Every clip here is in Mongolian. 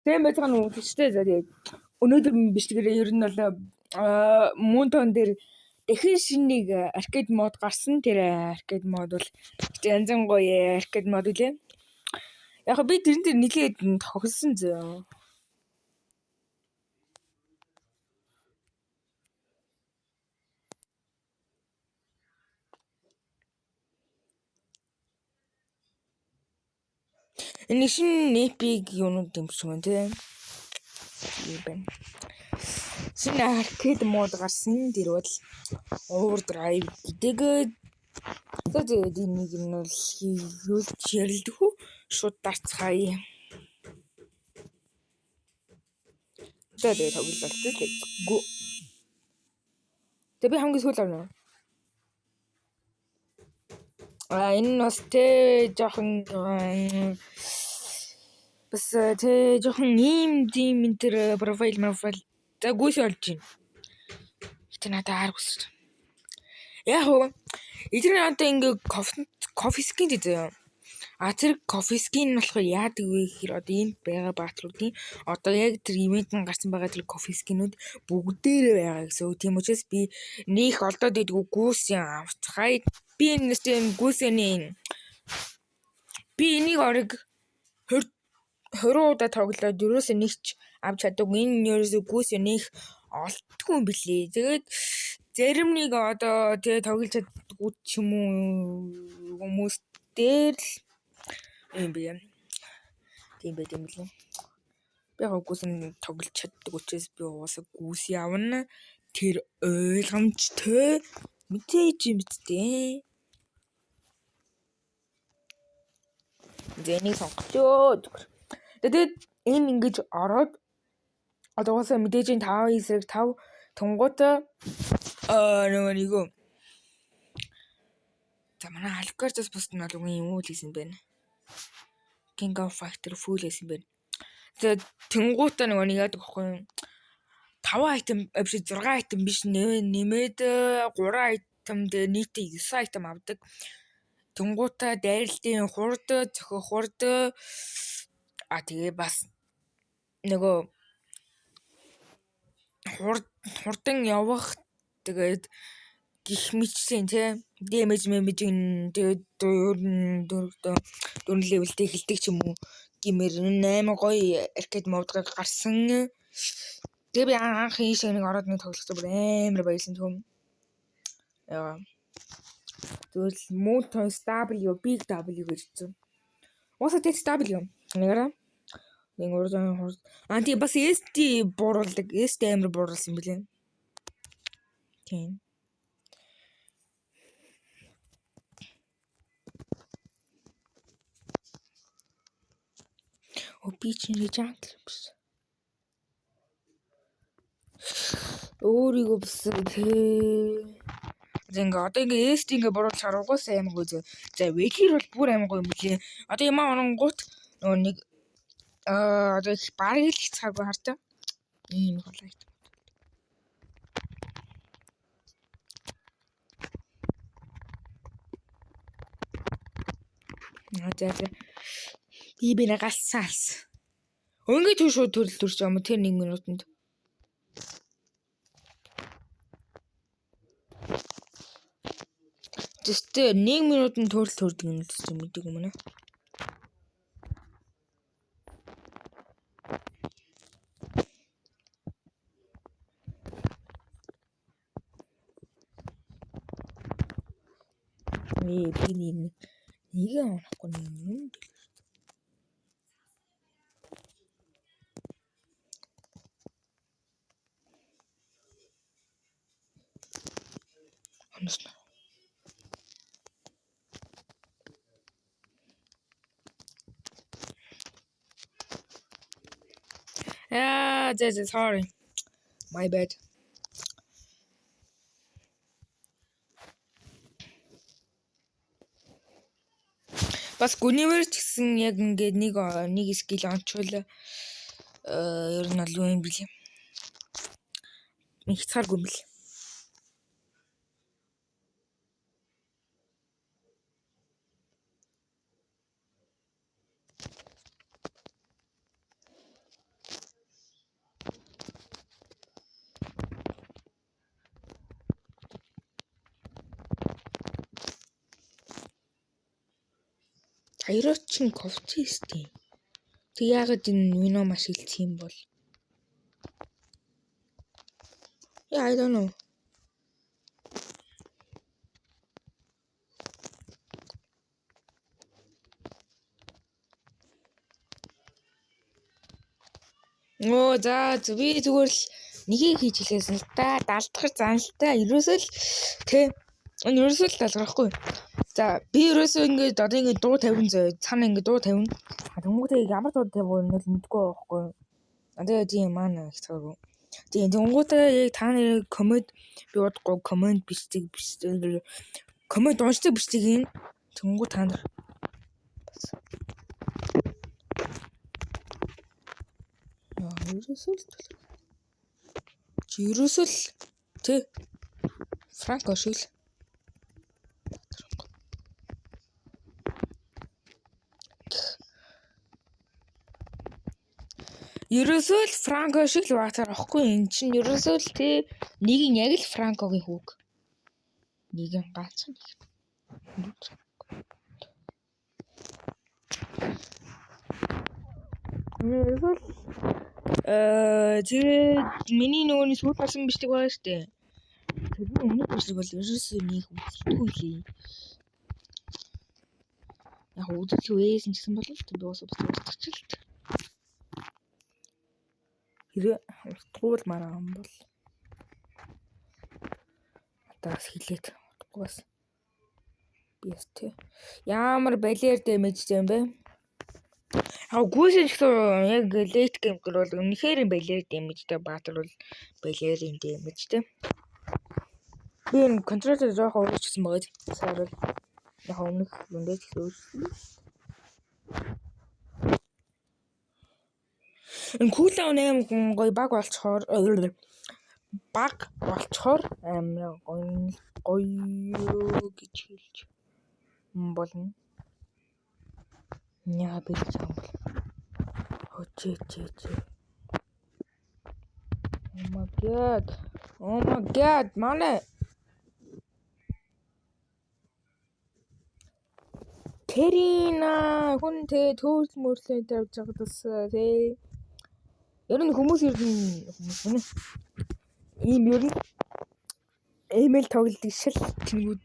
Тэм байцгаана уу гэжтэй за тэгээд өнөөдөр биш тэгэхээр ер нь бол Moonton дээр дахин шинэ нэг аркад мод гарсан. Тэр аркад мод бол янз бүрийн гоё аркад мод үлээ. Яг би тэрэн дээр нэлээд тохирсон зөө. Энэ шинэ эпиг юунууд юм шиг байна те. Юу байна? Шинэ аркад мод гарсан. Тэр бол Overdrive гэдэг. За тэгээд энийг нь бол юу чирлдэг үү? Шууд дарцгаая. За тэгээд тоглолт let's go. Тэг би хамгийн сүүл орно. Энэ нь бас тэ жоохон бас тэ жоохон ийм тэр профайл за гүйс олж байна. Гэтэ надад аар гүсэж. Яг уу эдгээр надад ингээ кофе скин дээ. Тэр кофе скин нь болохоор яадаг вэ гэхээр одоо энд байгаа баатруудын одоо яг тэр ивент нь гарсан байгаа тэр кофе скинүүд бүгдээрээ байгаа гэсэн. Тийм учраас би нөх олдоод идэггүй гүүс авцгаая. Би энэс тийм гүүсэний би энийг ориг 20 удаа тоглоод ерөөсөө нэгч авч чадаагүй. Энэ ерөөсөө гүүсээ нэх олддгүй юм билээ. Тэгээд зарим нэг одоо тэгээ тоглож чаддгүй ч юм уу хүмүүс дээр л юм бэ. Тийм байт юм лээ. Би гүүсэн тоглож чаддаг учраас би уусаа гүүс явна. Тэр ойлгомжтой мэдээж юм битээ. Зэнийг сонгочоо. Тэгээд энэ ингэж ороод одоо уусаа мэдээж 5 эсрэг 5 тунгуутай нөгөө за манай алгоритмс бус нь бол юм уу л гэсэн байна. King of Fighter full гэсэн байна. За тэнгуутай нөгөө нэг яадаг аахгүй юу? 5 айтем биш 6 айтем биш нэмээд 3 айтем дээр нийтээ 9 айтем авдаг. Тэнгуутай дайралтын хурд зөхөх хурд тэгээ бас нөгөө хурдан явах тэгээд гих мичсэн тий дэмэж тэгээд дөрөв левелтэй эхэлдэг ч юм уу гимэр 8 гоё аркад модгаар гарсан. Тэгээ би анх ийш нэг ороод нэг тоглохтой бүр амар баярлсан түм. Яа. Тэгвэл Moonton W Big W гэж үзсэн. Уусаа тест W нэгээрээ нэг уран хурд анти бас ST бууруулдаг. ST амар бууруулсан билээ. Тийм. Би чиний жантл биш. Өөрийгөө бас зингээ одоо ингээ ST ингээ бууруулж харуугаас аймаг үү. За Векир бол бүр аймаг юм билээ. Одоо юм оронгууд нөгөө нэг одоо их бараг л хацгаагүй хартаа. Ийм болоо. За би нагасаас. Өнгө төшөө төрж юм тэр 1 минутанд. Just 1 минутанд төрдөг юм л гэсэн мэдэг юм нэ. Би нэг онохгүй юм. Honestly. Sorry. My bad. Бас гүнивэр ч гэсэн яг ингээд нэг скил ончвол ер нь бол юу юм бэлээ. Хязгааргүй юм бэлээ. Баяраачин кофтистэй. Тэг яагаад энэ вино маш илчих юм бол? Yeah, I don't know. За би зүгээр л нэгийг хийж хэлээсэн л та. Далдахар зан л та. Ерөөсөө л тэ. Энэ ерөөсөө л далгарахгүй. За би ерөөсөө ингээд одоо ингээд дуу тавина зөө. Цаана ингээд дуу тавина. Тэнгүүтээ ямар дуу тавих вэ мэдгүй байхгүй. Одоо тийм маань их цагаагүй. Тийм тэнгүүтээ яг та нарын коммент би бодохгүй коммент бичдэг коммент уншдаг бичдэг юм. Тэнгүү та нар ерөөсөө л тэ Франко шиг л ерөөсөө л Франко шиг л баатар ахгүй эн чинь ерөөсөө л тэ нэг нь яг л Франкогийн хүүг нэг нь гац нэг ерөөсөө л тэгээд миний нөгөөний сүүл гарсан бичдэг байгаа шүү дээ. Тэр өмнө бичдэг бол ерөөсөө нэг үзэлтгүй лээ. Яг үзэлгүй ээсэн гэсэн бол л би уус устгачих л. Хэрэг устгуул мараа юм бол атаас хилээд утгагүй бас би яст ямар балер дэмэжтэй юм бэ? Гүйсэн ч гэсэн яг лейт гейм бол үнэхээр балер дэмэжтэй баатар бол балерийн дэмэжтэй. Би энэ контроллер жоохон өөрчлөсөн байгаа. Сар бол яг өмнөх үндэж өөрчлөсөн. Энэ кулаун аим гоё баг болцохоор амар гоё гэж хэлж болно. Яа би юм бол. Очээ. Oh my god, манай Тэрина хүн тэ төөс мөрлөө тавьж байгаа бас тэ. Ер нь хүмүүс юм. Ийм ер нь эмэйл тоглодог шил тэнгүүд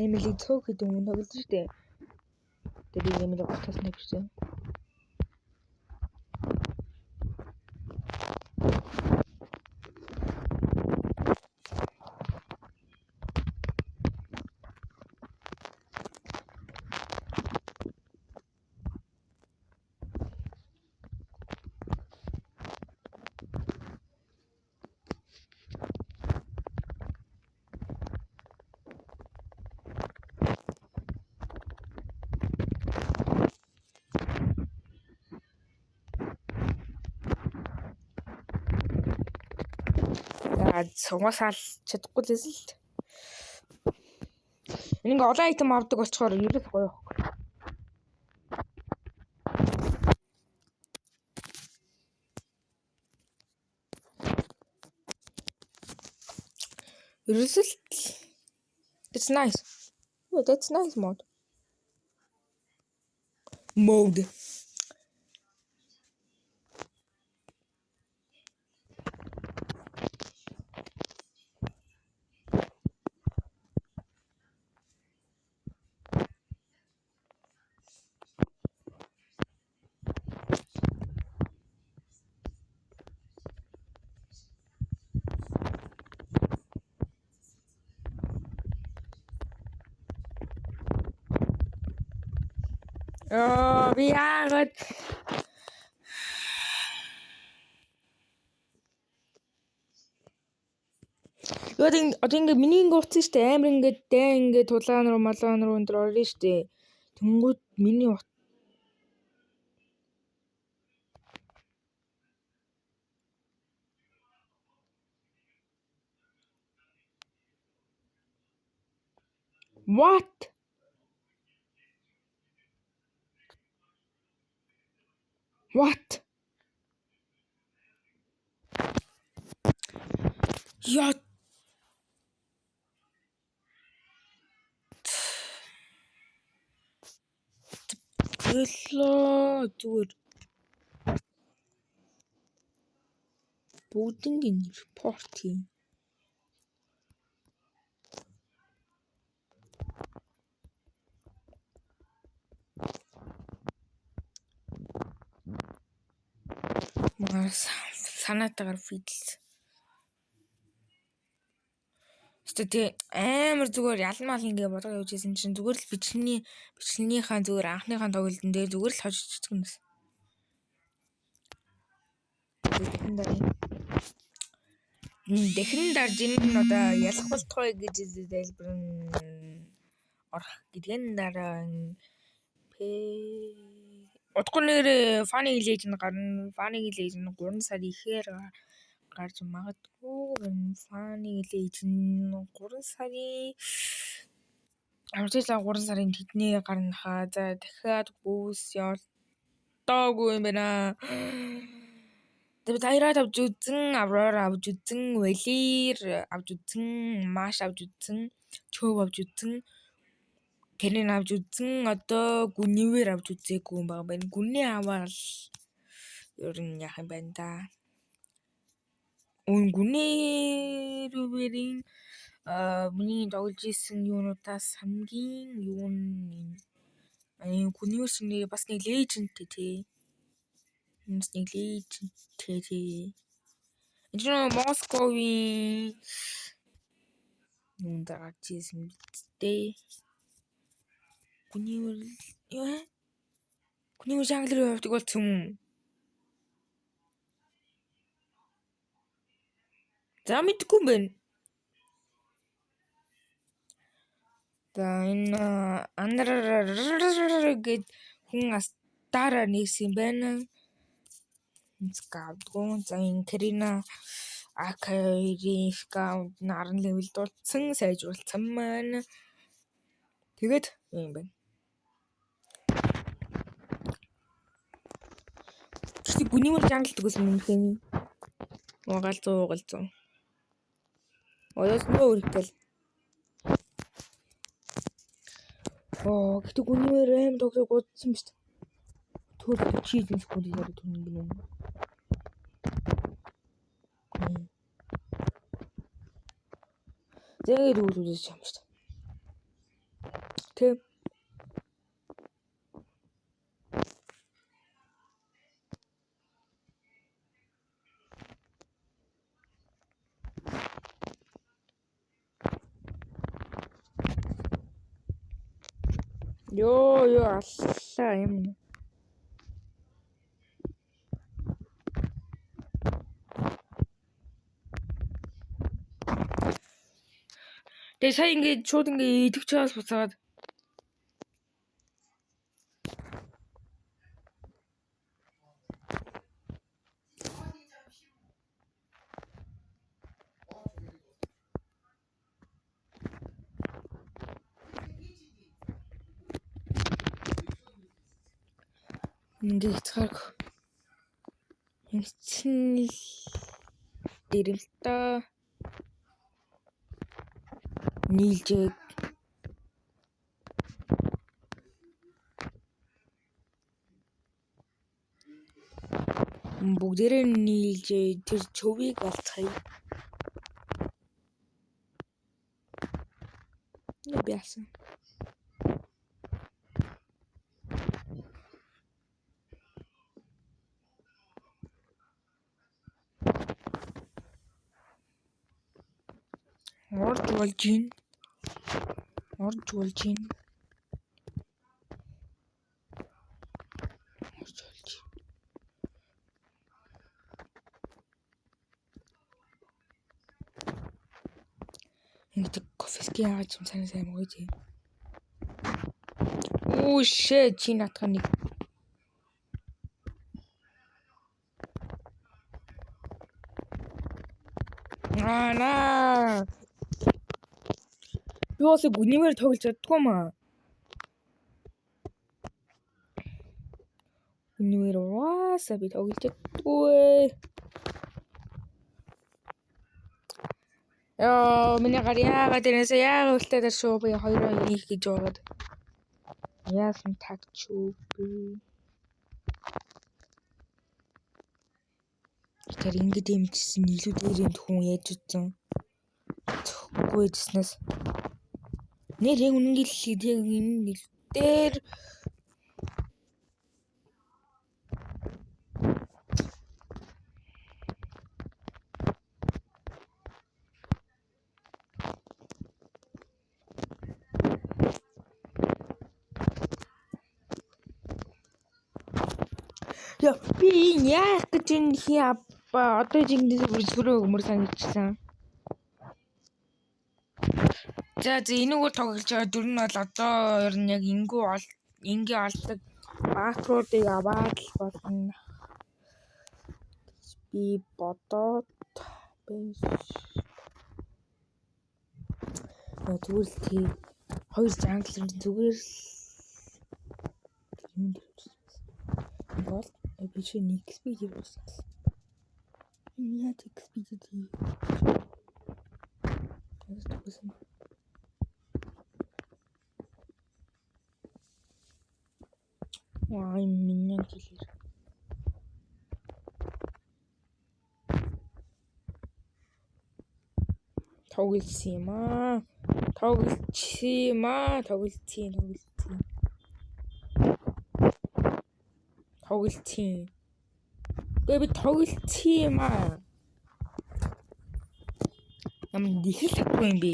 эмэйлийг цог гэдэг юм тоглож штэ. Тэгээд эмэйл баталсан тавьчихсан. Сугасаал чадахгүй л л. Ингээ олон айтем авдаг болчоор ерөөс гоё байхгүй. Ерөөсөл it's nice. Yeah, that's nice mode. Би яагаад одоо ингээ миний ингээ утсан штэ амар ингээ дай ингээ тулаан руу малаан руу энэ орно штэ. Тэнгүүд миний What? Яа. Ёлоо зүгээр бүгдийн репорт хий. Мас санаатаагаар фидэлс. Тэ амар зүгээр ялмал ингээ бодоо явж байсан чинь зүгээр л бичлэгнийхаа зүгээр анхныхаа тоглолтын дээр зүгээр л хожиж гэнэ. Дахин дарж энэ нь одоо ялах болтугай гэж залбир орох гэдгэн дараа Утга нэр Funny Legend гарна. Funny Legend 3 сар ихээр гарч магадгүй. Funny Legend 3 сарын 3 сарын тэдний гарна хаа. За дахиад бүүс явалтаагүй юм байна. Тэгээд Айраад авч үзэн, Аврора авч үзэн, Валер авч үзэн, Маш авч үзэн, Чөв авч үзэн, Кэрин авч үзэн, одоо Гүнивэр авч үзээгүй юм байна. Гүний аваад ер нь яах юм байна да. Гүнээрийн миний тоглож исэн юунуудаас хамгийн юу нь Гүнивэр шинэ бас нэг лежендтэй тий. Нэг лежендтэй тий. Энэ Московын юунд гарч ирсэн бэ? Гүнивэр Шангли руу явдаг болсон юм. За мэдгүй юм байна. За энэ андраа гэд хүн астаараа нэгсэн байна. Скаудгоо за энэ Карина Акаирийн скаут 10 левелд болсон сайжруулсан маань. Тэгээд юм байна. Гэхдээ Гүнивэр жангалдаг гэсэн юм хэний. Угаалцуу. Оёс нөө үртэл. Гэхдээ Гүнивэр аим тоглог удсан биз дээ. Төр чийлэн скули яриа түрнэ гинэ. Тэгээд үзүүлж юм шүү дээ. Тэг. Ёо аллаа юм. Тэгээ сая ингээд шууд ингээд идэвч чаас буцаад ингээд цааг юмцэн дэрэлтэ нийлжээ. Бүгдээрээ нийлжээ тэр Чөвийг алцгаая. Яасан. Орж болж байна. Ингээд кофески яагаад юм сайн мөгөө тий. Оо shit чи натхан нэг. Аа. Юус Гүнивэр тоглож чаддгүй маа. Гүнивэр уусаа би тоглож чаддгүй. Миний гар яагаад тэрнээс яагаад үлдээд шүү би хоёроо хийх гэж байгаад. Яасан тагчгүй би. Тэр ингэж дэмжсэн илүү дээрийн хүн яаж утсан. Төггүй гэснээс нэр яг үнэн гэлээд яг энэ дээр яа би яах гэж энэ одоо жингээс бүрсрөө өмөр санагдчихсан. За энэгээр тоглож байгаа дүр нь бол одоо ер нь яг ингээ олдог баатруудыг аваад л болно. Би бодоод байж. Тэгвэл тий хоёр жанглын зүгээр л юм бол би чи нэг спид хийсэн. Яа тэг спид тий. Ваа минь гэлэр. Тоглолцсон. Би тоглолцсон. Ямар нэхэл татгүй юм бэ?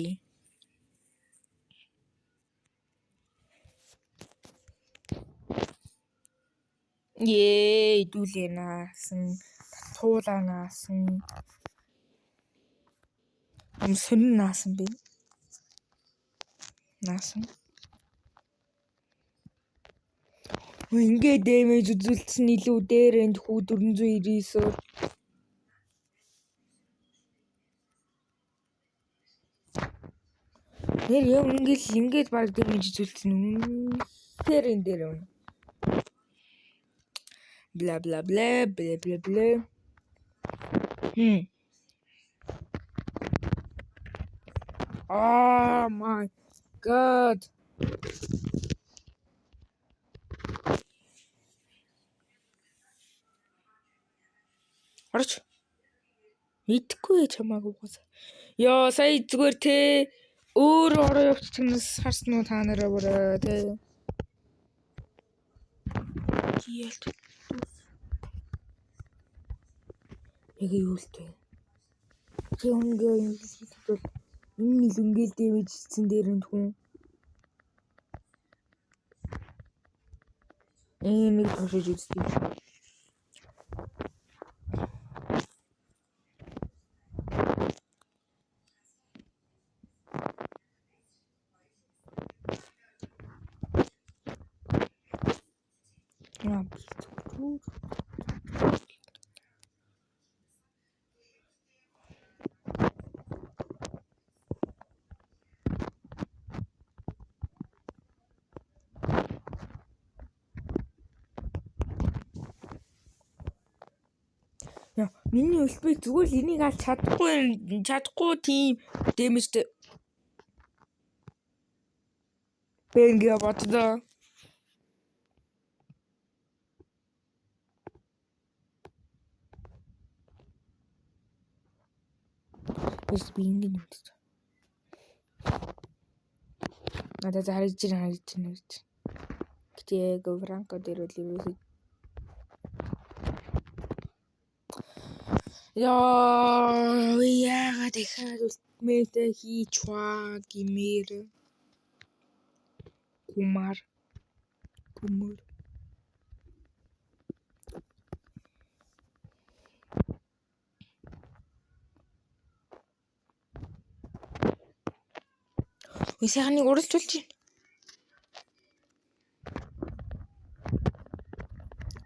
Дүүлээ наасан, татуулаа наасан. Сонин наасан би. Наасан. Ингээ дэмэж үзүүлсэн илүү дээр энэ хүү 499-оор. Нэр яг ингээд баг дэмэж үзүүлсэн юм. Тэр энэ дээр юм. Бла бла бла бла бла бла. Oh my god. Орч. Мэдхгүй чамаагүй гоос. Ёо сая зүгээр те өөр ороо явчихнаас харсан уу та нараа бүрээ те. Киэлт. Яг юу л те. Чи өнгийн юм хэлбэл энэ л ингээл дэмэжсэн дээр нь хүн. Нэг тушиж үзтий. Миний өлбий зүгээр л энийг аль чадахгүй тийм дэмэжтэй. Бэнгээ бодлоо. Бис бингийн юм. Надад харж байна. Гэтээ Говранко дээр үл юм. Яагаад ихээд үлтмээтэй хийчваа гэмээр. Гумар. Сайхныг уралжуулж байна.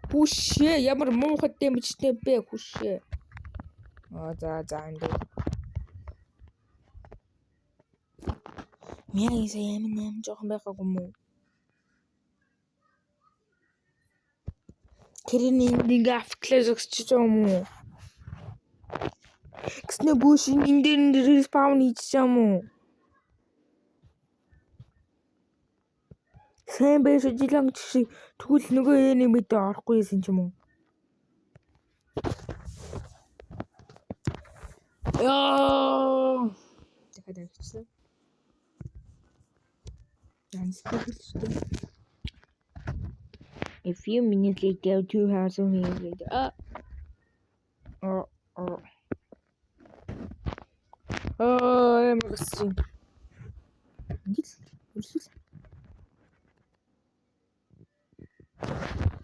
Хүшээ ямар муухай дэмжтэй бэ хүшээ. За энэ. Мяа юм жоохон байгаагүй мүү. Тэрний ингээ автоклэс өгч юм уу? Гэснэ бүш энэ дээр респаун хийж юм уу? Сайн байж жилэн чи тэгвэл нөгөө энемид орохгүй юм ч юм уу? Яа. Дахиад авчихсан. A few minutes later, 2,000 minutes later. I'm listening.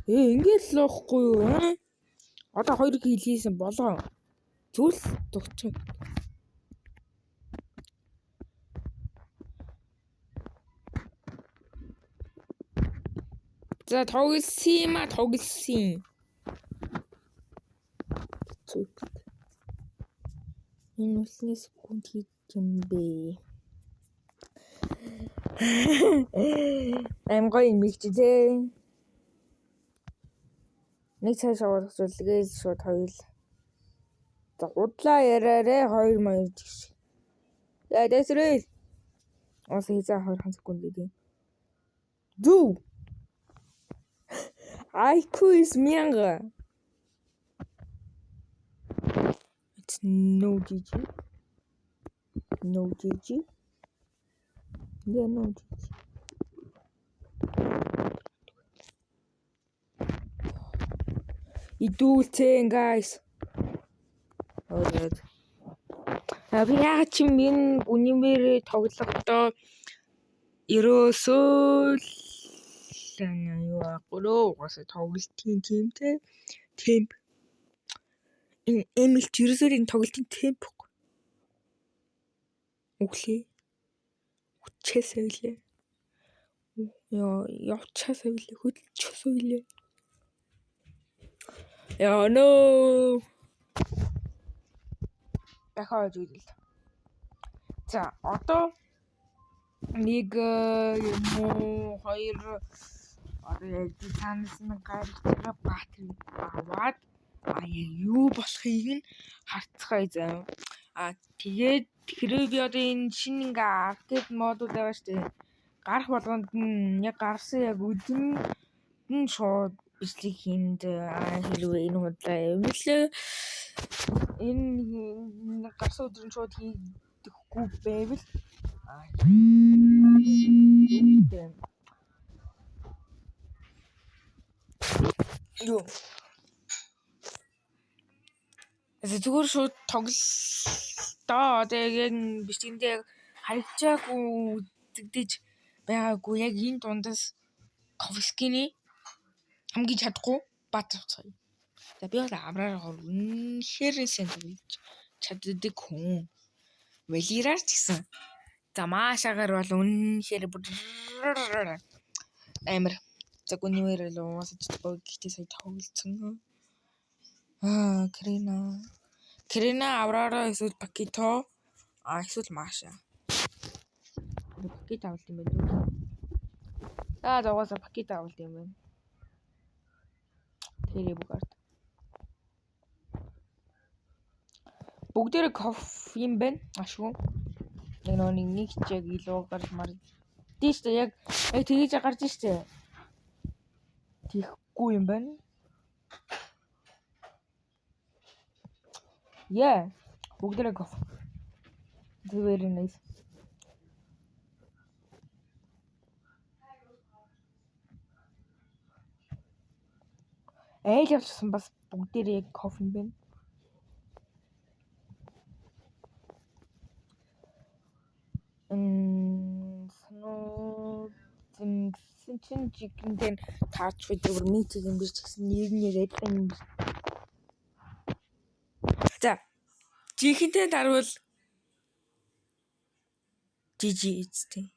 Ингээд л оохгүй юу аа? Одоо 2 хийлээсэн болоо. Зүл дугч. За тоглосон. Зүл. Энэ үлснээс секунд хийм бэ. I'm going мэгчтэй. Нэг цааш авахжуулгээл шууд хоёул. За удлаа яраарэ 2 маяг гэж. За дэсрэл. Ос хийзээ 2 секунд гэдэг. Дүү. IQ is 1000. It's no GG. No GG. Yeah, no GG. Идүүлцэн guys. Alright. Би яг чи минь үнэмээр тоглохдоо ерөөсөө л юу агуулаа угаасаа тоглолтын тимтэй темп эмэл ерөөсөө тоглолтын темп үглээ хүчээсээ үлээ явчаасаа үлээ хөдөлчихсөө үлээ яа нөө дахиад үзэл. За одоо нэг юм уу 2 одоо яг цаанаас нь гарч байгаа батарей аваад яг юу болохыг нь харцгаая заа. Тэгээд хэрэг би одоо энэ шинэ ингээ аркад модууд аваа штэ. Гарах болгонд нь яг гарсан яг өдөр нь шууд бичлэг хийнд хэлвэ энэ худлаа юмлээ. Энэ гарсан өдөр нь шууд хийхгүй байвал юу зүгээр шууд тоглолтоо одоо яг бичлэгэндээ харагдчихаагүй үзэгдэж байгаагүй яг энэ дундаас Ковскины хамгийн чадахгүй бат авцгаая. За би бол авраар үнэхээр сайн тоглож чаддаг хүн. Валераар ч гэсэн. За маашаагаар бол үнэхээр амар. За гүнээр л уусаж байгаа гэхдээ сая тоглолцсон. Крина авраараа эсвэл пакето эсвэл маашаа. Пакет авалт юм байна. Зогоосо пакет авалт юм байна. Тэрийг бүгарт. Бүгдээрээ кофе юм байна. Ашгүй. Яг нэг чиг илүү гарч марж. Тийш яг тэгэж гарч штэ. Тихгүй юм байна. Yeah. Бүгдээрээ кофе. Very nice. Ээл явчихсан бас бүгдээрээ яг кофе юм байна. Зинсэн чинь чигэн таач видеор митиг юм биш гэсэн нэр нь яг адилхан юм. За. Жихэнтэй дарвал жижи эцтэй.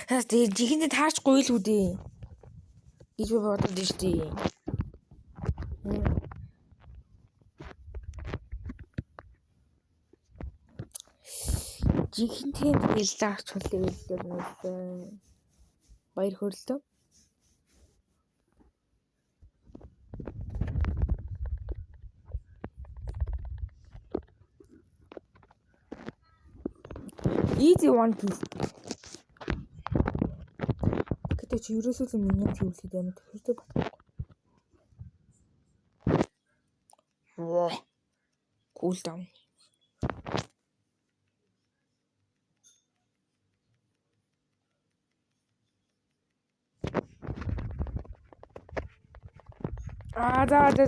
Тэгээд жихэнтэй таачгүй л үдээ. Гэж би бодож штий. Жихэнтэй тэгэл лаач хөлөө баяр хөрлөө. easy one kill. Гэтэ чи ерөөсөө л миний хийлгээд байна тэгэхээр бат. Cool down.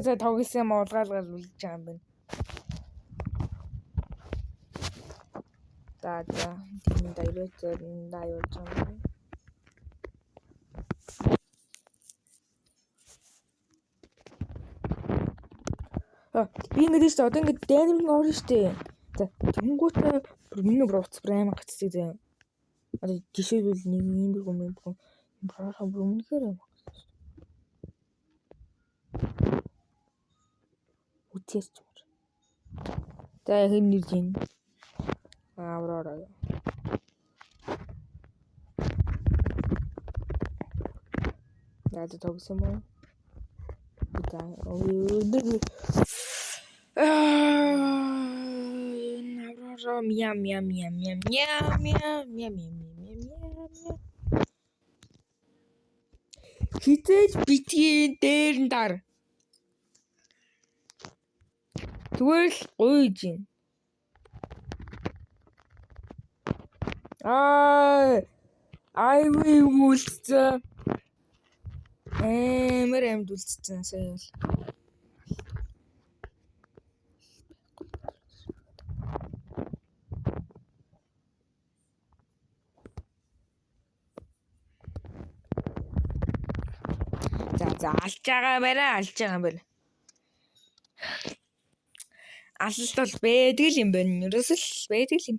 За тогсон юм уулгаалгал үлж байгаа юм байна. За тийм дайруу зөрн явуулж байгаа юм. Би ингэж шүү дээ. Одоо ингэ дайнамын орно шүү дээ. За тэнгуүтэй миний броц прайм гацдаг зэ. Одоо жишээлбэл нэг юм броха бүрмэнхээр юм. Үтээс ч юм. За хэн нэрж ийн. Авророо. Яа тогсон мó. Авророо мям. Хитэж битгий дээр нь дар. Зүгээр л гуйж ийн. Үлцсэн. Эмд үлцсэн сая бол. За алж байгаа юм байна. Алалт бол байдаг юм байна. Ерөөсөл байдаг юм.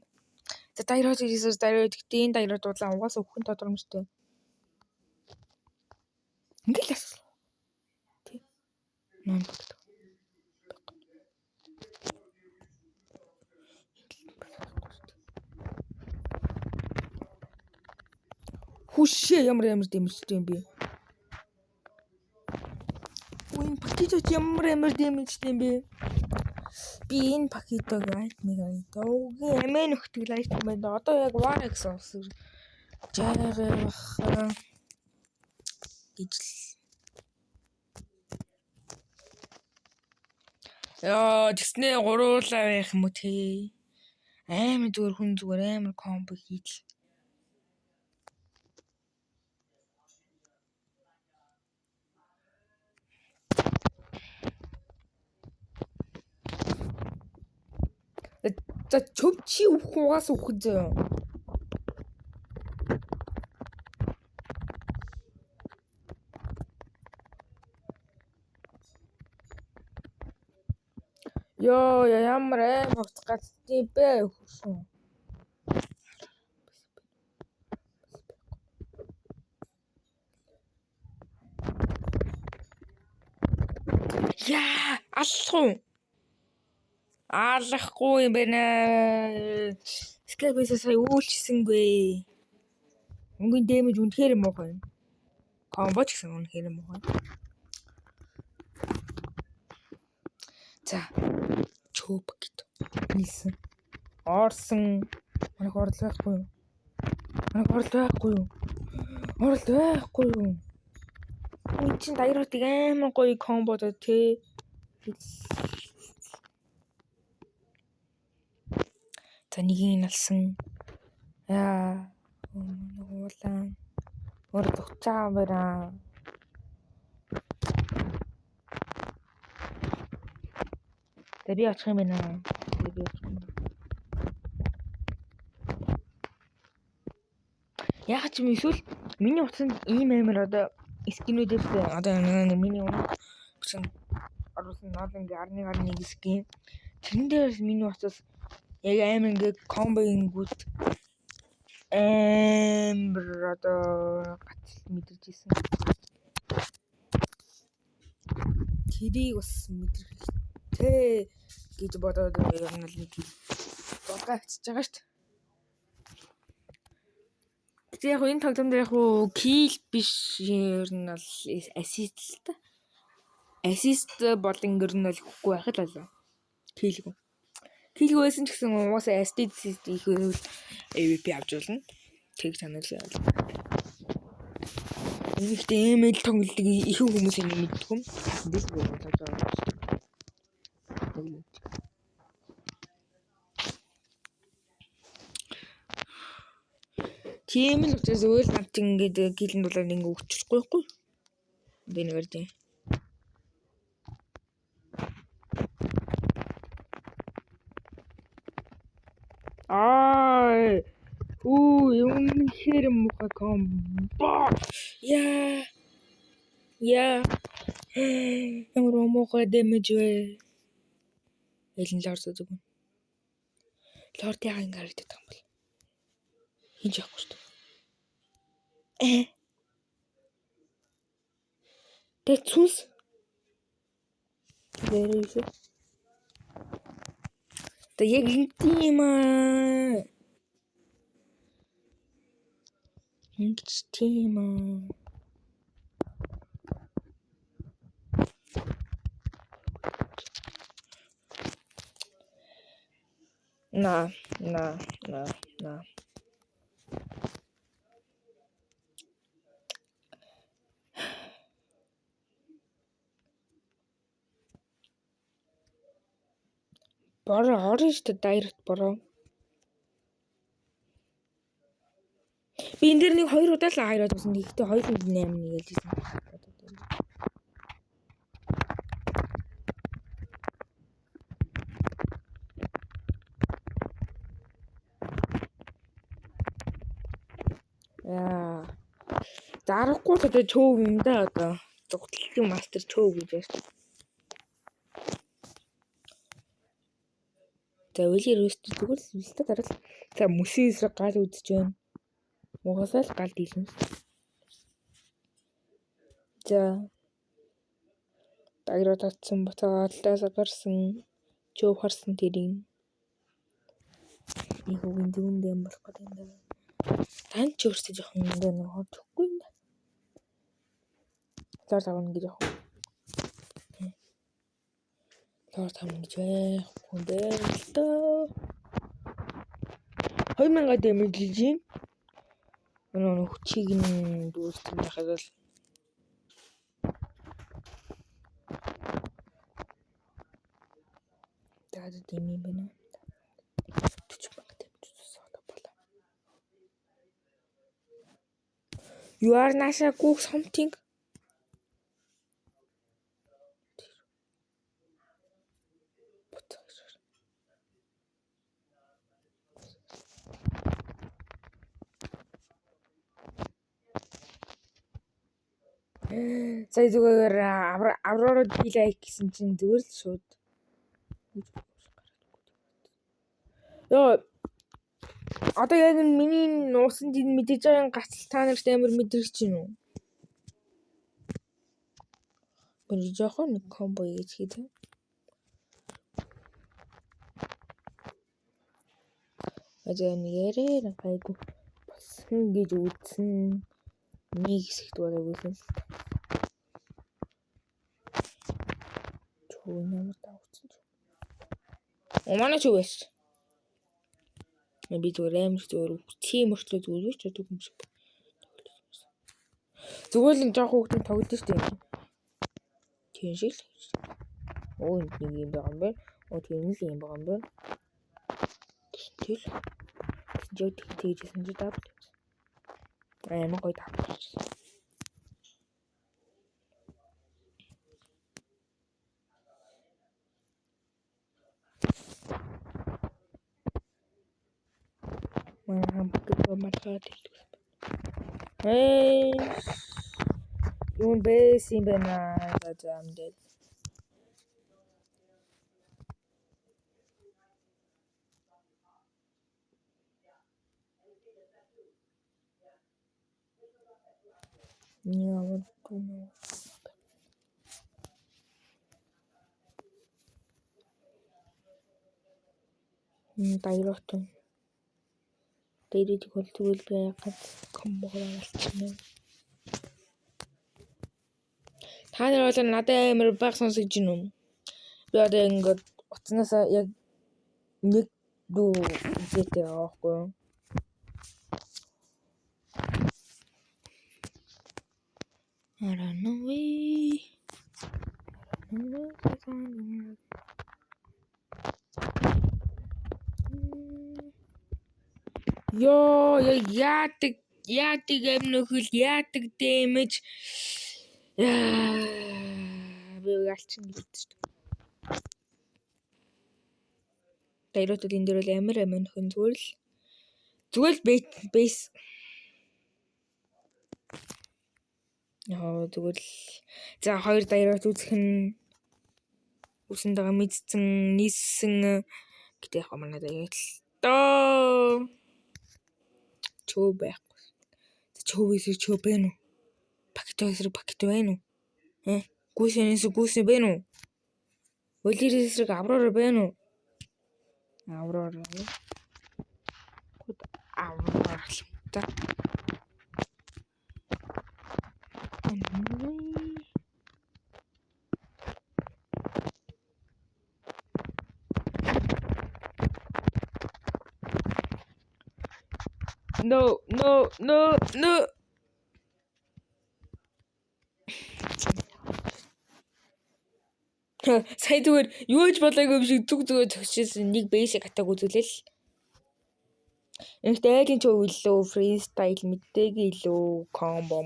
За дайроод ирээс гэдэг энэ дайроод дуудлаа угаасаа өхөн тодормжтой. Ингээл асуу. Тий. Ном. Хүшээ ямар дэмжтэй юм бэ? Энэ пакетод ямар дэмжтэй юм бэ? Би энэ пакетог айтмыг аяа. Амин нөхдөг лайт юм байна. Одоо яг War X усэр жаарах гэж л. Яа, тэгснээ гуруулаа байх юм уу те. Амар зүгээр хүн зүгээр амар комбо хийл. За чөв чи ухаас ухаж зөө. Ёо ямар амар гацдээ бэ хөршин. Яа, алахгүй юм байна. Скайпээс сая үйлчсэнгүй. Мөнгөний дэмэж үнэхээр муухай. Комбо ч гэсэн үнэхээр муухай. За чөп гэд. Нийсэн. Орсон. Манайх орол байхгүй юу? Энд чинь дайруудыг амар гоё комбодоо те. За нэгийг налсан. Яа. Уулаа. Өөр дуцаа байна. Би очих юм байна. Яг ч юм эсвэл миний утсанд ийм амар одоо скинүүдээс одоо миний чинь оруулсан ноолын 11 скин. Тэрэн дээрс миний утас яг амар ингээ комбо ингүүд амар одоо гацл мэдэрч ирсэн. Тэрийг бас мэдрэх тэ гэж бодоод ер нь л нэг бодгаач байгаа шүү дээ. Гэтэ яг энэ тоглоом дээр яг кил биш ер нь бол ассист л та. Ассист болон ер нь бол ихгүй байх л болов. Килгүй. Хийлгүй байсан ч гэсэн угаасаа SDC их байвал AVP авч болно. Тэг санаалаа. Гэхдээ ML тоглолтыг ихэнх хүмүүс энэ мэддэг юм. Дэл болоод байгаа. Тийм л учраас өөл намт ингээд гэлэнд болоод ингээд өччихгүй хгүй. Би нэгээр тийм. Юм хэр муха комбо. Яа. Ямар муха дэмэж вэ? Элен лорд зүг. Лорд яа ингэ харагддаг юм бол. Хинж яахгүй шүү дээ. Тэцүүс. Дээрээс. Тэ яг юм аа. Ингэж тийм аа. На. Бороо орно шүү дээ дайрект бороо. Би энэ дэр нэг 2 удаа л хайраад байсан. Гэхдээ 2.8 нэг л хийсэн. Яа. Зарахгүй л одоо чөөв юм да одоо. Зугтлын мастер чөөв гэж байна. За үеийн рөст зүгээр л үстэй дараал. За мөсийн эсрэг гал үдэж байна. Угаасаа л гал дийлэн. За. Даграа татсан буцаагаалаас гарсан чөөв харсан тэрийн. Их үгэн зүүндээ юм болох гэдэг юм да. Тань ч өөртөө жоохон ингэ нэг хоцхгүй юм да. Лор тавна гэж яах вэ? Лор тавна гэж байхгүй дээ л доо. 2000 дэмэглэж юм. Өнөө хүчийг нь дүүрсэн байхад л даад дэми байна. 40,000 дэмжсэн болоо. You are Nasha cook something. Сая зүгээр аврород билээ гэсэн чинь зүгээр л шууд. Йоо. Одоо яг миний нуусан дин мэдээж байгаа гацл та нарт амар мэдрэгч юм уу? Би жоохон нэг комбо хийж хийдэг. Ажаа нэрээ гайгүй болсон гэж үзсэн. Нэг хэсэгт болоогүйсэн л. Чөө ямар таавцсан ч. Умана ч үгээс. Би зүгээр амар зүгээр тийм өртлөө зүгээр ч гэдэг юм шиг. Зүгээр л жоох хүүхдийн тоглож штеп. Тийм шиг л. Оо нэг юм байгаа юм байна. Оо тийм л юм байгаа юм байна. Тэгэл. Жоо тэгжсэн чи даа. Амар гоё таавч. Мам бүгд матад хэлдэг. Юун бэс юм байна за амдээ. Ямар гэнэ. Дайрогт. Дээрээ тэгвэл би ганц комбо болчихно. Та нар бол надад амар баг сонсож гин үү? Би одоо ингээд утаснасаа яг нэг дүү зэтэй аахгүй. I don't know way. Ёо, яадаг амнөхөл яадаг дэмэж. Би ялчин гэдэг шүү дээ. Дайротод энэ дээр бол амар нөхөн зүгээр л бейс. Яа зүгээр л за 2 дайрот үзэх нь үсэндээ мэдсэн нийссэн гэдэг яг манай даяат л доо чөө байхгүй. Чөөс чөө бэ нү? Пакет байна уу? Гүйсэнээс гүйсэн байна уу? Олирээс авраар байна уу? Авраар. Та. No. Сая зүгээр юу ч болоогүй юм шиг зүгээр зогсчихсэн нэг бэйсик хатаг үзүүлэл. Энэхтэй айлын чөв илүү фристайл мэдтэйг илүү комбо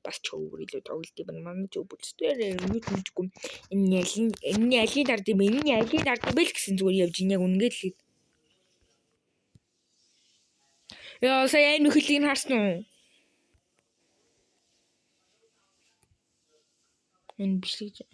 бас чөв илүү тоглолт юм манай чөв бүлсээр юу ч мэдгүй. Энэ алийн ард юм л гэсэн зүгээр явж ин яг үнгээд л. Яа сая энэ хөлийг харсан уу? Энэ биш гэж